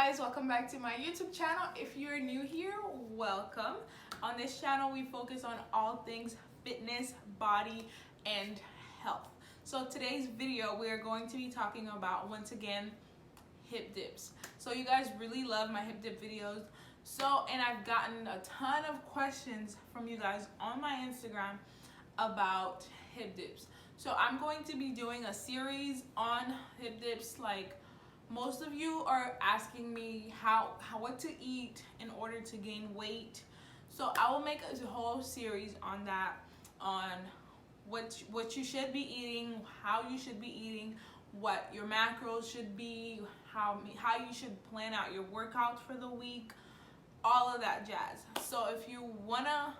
guys, welcome back to my YouTube channel. If you're new here, welcome. On this channel we focus on all things fitness, body, and health. So today's video we're going to be talking about, once again, hip dips. So you guys really love my hip dip videos, and I've gotten a ton of questions from you guys on my Instagram about hip dips. So I'm going to be doing a series on hip dips. Like, most of you are asking me what to eat in order to gain weight. So I will make a whole series on that, on what you should be eating, how you should be eating, what your macros should be, how you should plan out your workouts for the week, all of that jazz. So if you wanna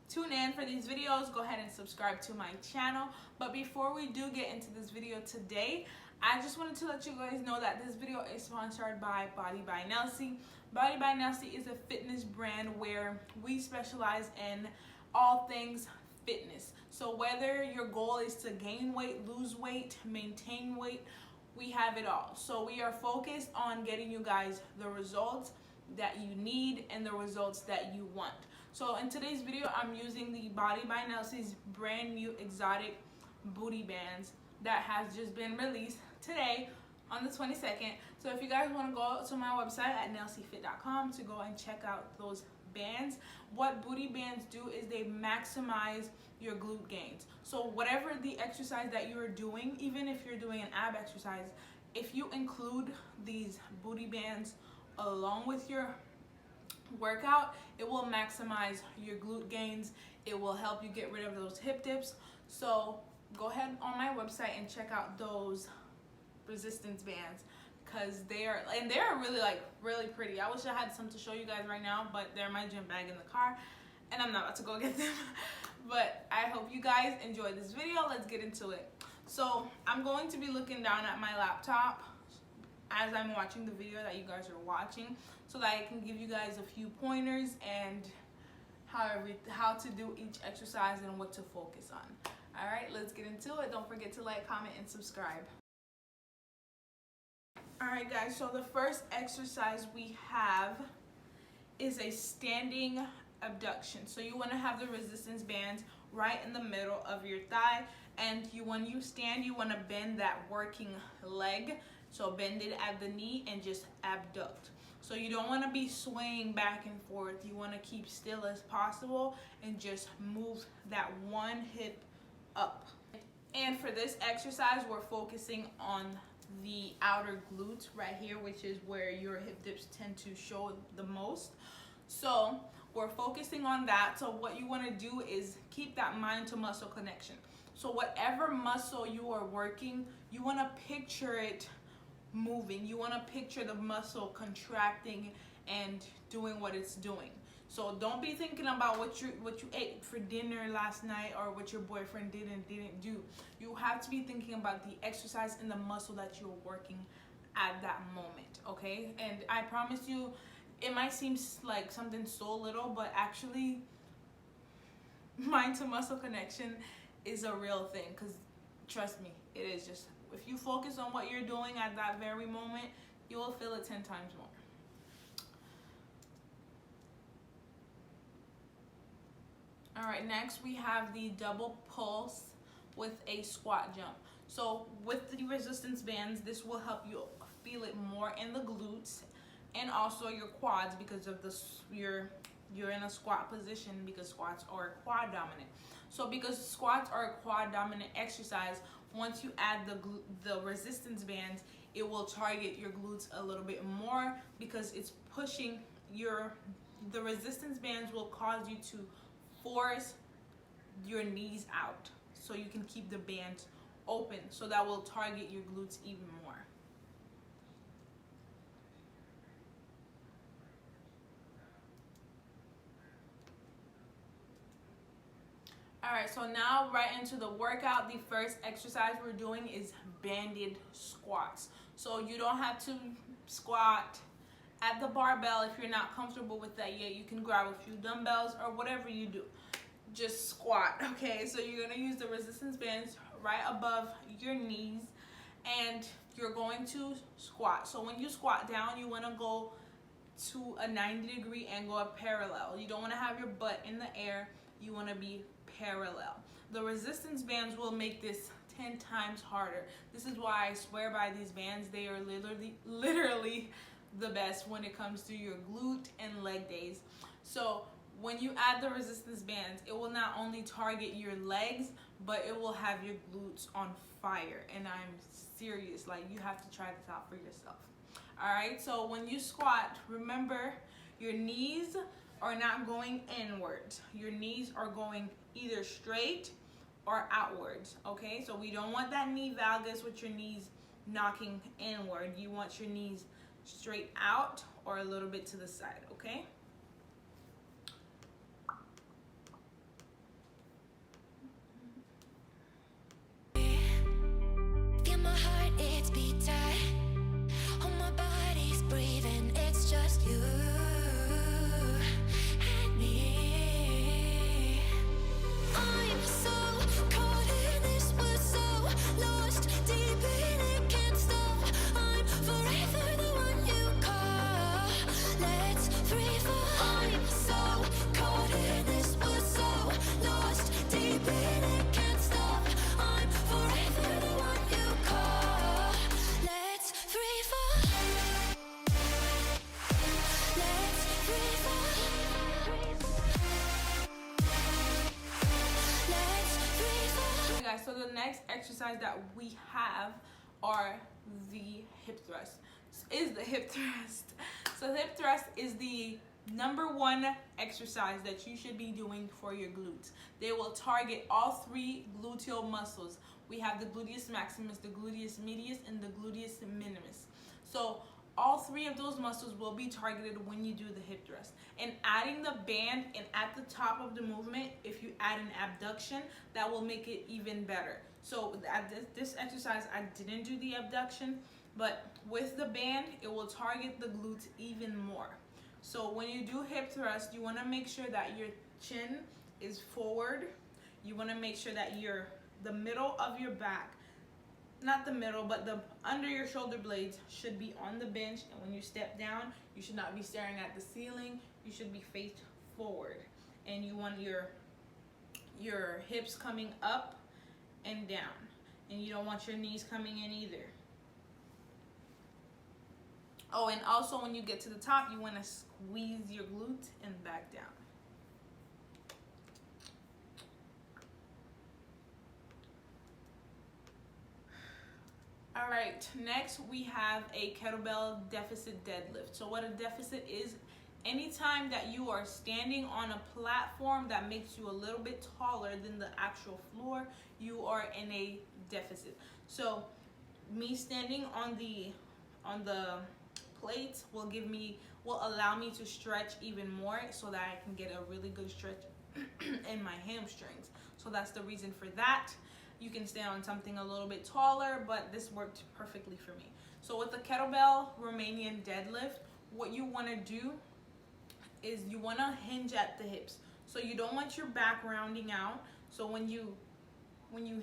tune in for these videos, go ahead and subscribe to my channel. But before we do get into this video today, I just wanted to let you guys know that this video is sponsored by Body by Nelsie. Body by Nelsie is a fitness brand where we specialize in all things fitness. So whether your goal is to gain weight, lose weight, maintain weight, we have it all. So we are focused on getting you guys the results that you need and the results that you want. So in today's video, I'm using the Body by Nelsie's brand new exotic booty bands that has just been released today on the 22nd. So if you guys want to go to my website at nelsiefit.com to go and check out those bands, what booty bands do is they maximize your glute gains. So whatever the exercise that you're doing, even if you're doing an ab exercise, if you include these booty bands along with your workout, it will maximize your glute gains. It will help you get rid of those hip dips. So go ahead on my website and check out those resistance bands, because they're really pretty. I wish I had some to show you guys right now, but they're in my gym bag in the car and I'm not about to go get them. But I hope you guys enjoyed this video. Let's get into it. So I'm going to be looking down at my laptop as I'm watching the video that you guys are watching, so that I can give you guys a few pointers and how to do each exercise and what to focus on. All right, let's get into it. Don't forget to like, comment, and subscribe. All right, guys, so the first exercise we have is a standing abduction. So you want to have the resistance bands right in the middle of your thigh, and when you stand, you want to bend that working leg. So bend it at the knee and just abduct. So you don't want to be swaying back and forth. You want to keep still as possible and just move that one hip up. And for this exercise, we're focusing on the outer glutes right here, which is where your hip dips tend to show the most. So we're focusing on that. So what you want to do is keep that mind to muscle connection. So whatever muscle you are working, you want to picture it moving. You want to picture the muscle contracting and doing what it's doing. So don't be thinking about what you ate for dinner last night or what your boyfriend did and didn't do. You have to be thinking about the exercise and the muscle that you're working at that moment, okay? And I promise you, it might seem like something so little, but actually mind to muscle connection is a real thing, because trust me, it is. Just if you focus on what you're doing at that very moment, you will feel it 10 times more. All right, next we have the double pulse with a squat jump. So with the resistance bands, this will help you feel it more in the glutes and also your quads, because of you're in a squat position, because squats are quad dominant. So because squats are a quad dominant exercise, once you add the resistance bands, it will target your glutes a little bit more, because it's pushing the resistance bands will cause you to force your knees out so you can keep the bands open. So that will target your glutes even more. All right, so now right into the workout. The first exercise we're doing is banded squats. So you don't have to squat at the barbell if you're not comfortable with that yet. You can grab a few dumbbells or whatever you do. Just squat, okay? So you're gonna use the resistance bands right above your knees, and you're going to squat. So when you squat down, you want to go to a 90-degree angle or parallel. You don't want to have your butt in the air. You want to be parallel. The resistance bands will make this 10 times harder. This is why I swear by these bands. They are literally the best when it comes to your glute and leg days. So when you add the resistance bands, it will not only target your legs, but it will have your glutes on fire. And I'm serious, like, you have to try this out for yourself. All right, so when you squat, remember your knees are not going inwards. Your knees are going either straight or outwards, okay? So we don't want that knee valgus with your knees knocking inward. You want your knees straight out or a little bit to the side, okay? Feel my heart, it's beat tight. Oh, my body's breathing, it's just you and me. I'm so caught in this, we're so lost deep in it, can't stop. I'm forever the one you call. Let's free fall. I'm so caught in this, we're so lost deep in it, can't stop. I'm forever the one you call. Let's free fall. Let's free fall. Let's free fall. Okay, guys, so the next exercise that we have are the hip thrusts. So the hip thrust is the #1 exercise that you should be doing for your glutes. They will target all 3 gluteal muscles. We have the gluteus maximus, the gluteus medius, and the gluteus minimus. So all 3 of those muscles will be targeted when you do the hip thrust. And adding the band and at the top of the movement, if you add an abduction, that will make it even better. So at this exercise, I didn't do the abduction, but with the band, it will target the glutes even more. So when you do hip thrust, you want to make sure that your chin is forward. You want to make sure that the middle of your back, not the middle, but the under your shoulder blades should be on the bench. And when you step down, you should not be staring at the ceiling. You should be faced forward. And you want your hips coming up and down. And you don't want your knees coming in either. Oh, and also when you get to the top, you want to squeeze your glutes and back down. All right, next we have a kettlebell deficit deadlift. So what a deficit is, anytime that you are standing on a platform that makes you a little bit taller than the actual floor, you are in a deficit. So me standing on the plates will allow me to stretch even more so that I can get a really good stretch in my hamstrings. So that's the reason for that. You can stand on something a little bit taller, but this worked perfectly for me. So with the kettlebell Romanian deadlift, what you want to do is you want to hinge at the hips. So you don't want your back rounding out. So when you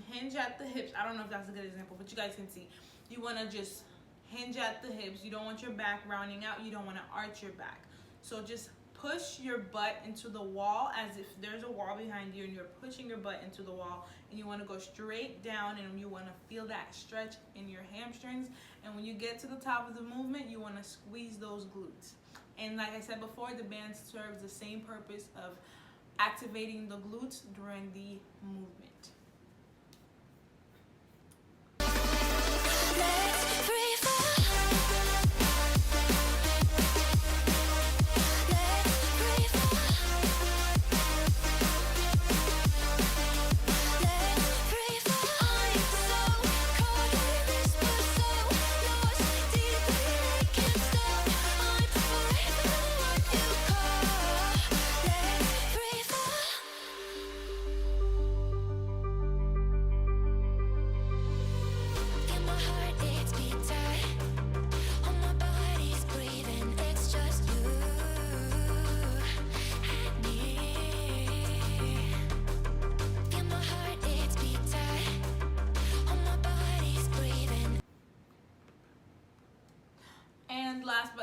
hinge at the hips, I don't know if that's a good example, but you guys can see. You want to just hinge at the hips. You don't want your back rounding out. You don't want to arch your back. So just push your butt into the wall as if there's a wall behind you and you're pushing your butt into the wall, and you want to go straight down and you want to feel that stretch in your hamstrings. And when you get to the top of the movement, you want to squeeze those glutes. And like I said before, the band serves the same purpose of activating the glutes during the movement. Let's free fall.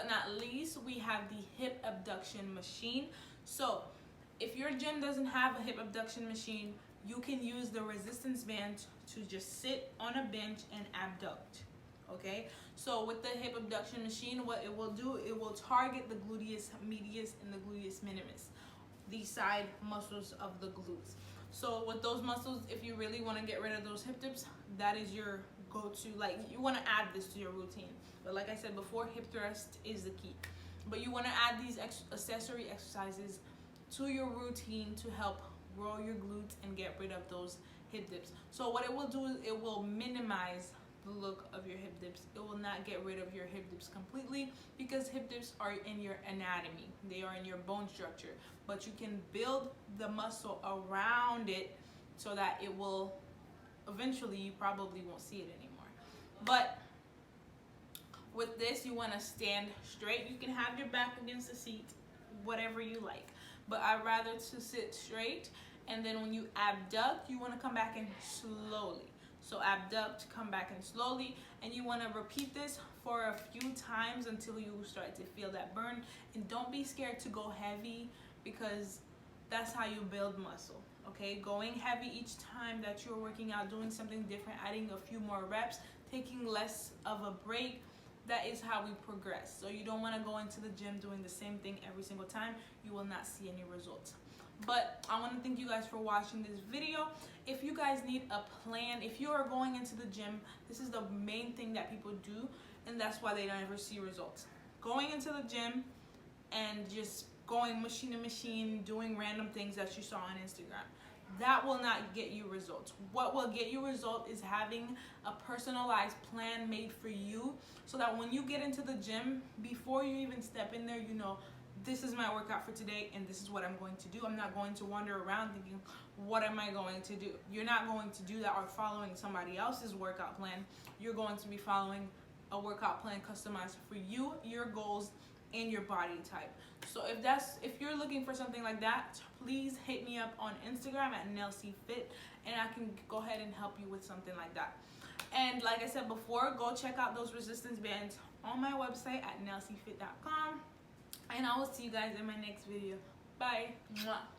but not least, we have the hip abduction machine. So if your gym doesn't have a hip abduction machine, you can use the resistance band to just sit on a bench and abduct. Okay, so with the hip abduction machine, what it will do, it will target the gluteus medius and the gluteus minimus, the side muscles of the glutes. So with those muscles, if you really want to get rid of those hip dips, that is your go-to. Like, you want to add this to your routine. But like I said before, hip thrust is the key. But you want to add these accessory exercises to your routine to help grow your glutes and get rid of those hip dips. So what it will do is it will minimize the look of your hip dips. It will not get rid of your hip dips completely, because hip dips are in your anatomy. They are in your bone structure. But you can build the muscle around it so that it will, eventually you probably won't see it anymore. But with this, you want to stand straight. You can have your back against the seat, whatever you like. But I'd rather to sit straight, and then when you abduct, you want to come back in slowly. So abduct, come back in slowly, and you want to repeat this for a few times until you start to feel that burn. And don't be scared to go heavy, because that's how you build muscle. Okay, going heavy each time that you're working out, doing something different, adding a few more reps, taking less of a break. That is how we progress. So you don't want to go into the gym doing the same thing every single time. You will not see any results. But I want to thank you guys for watching this video. If you guys need a plan, if you are going into the gym, this is the main thing that people do, and that's why they don't ever see results. Going into the gym and just going machine to machine, doing random things that you saw on Instagram, that will not get you results. What will get you result is having a personalized plan made for you, so that when you get into the gym, before you even step in there, you know, this is my workout for today and this is what I'm going to do. I'm not going to wander around thinking, what am I going to do? You're not going to do that or following somebody else's workout plan. You're going to be following a workout plan customized for you, your goals, and your body type. So if you're looking for something like that, please hit me up on Instagram at NelsieFit, and I can go ahead and help you with something like that. And like I said before, go check out those resistance bands on my website at NelsieFit.com. And I will see you guys in my next video. Bye. Mwah.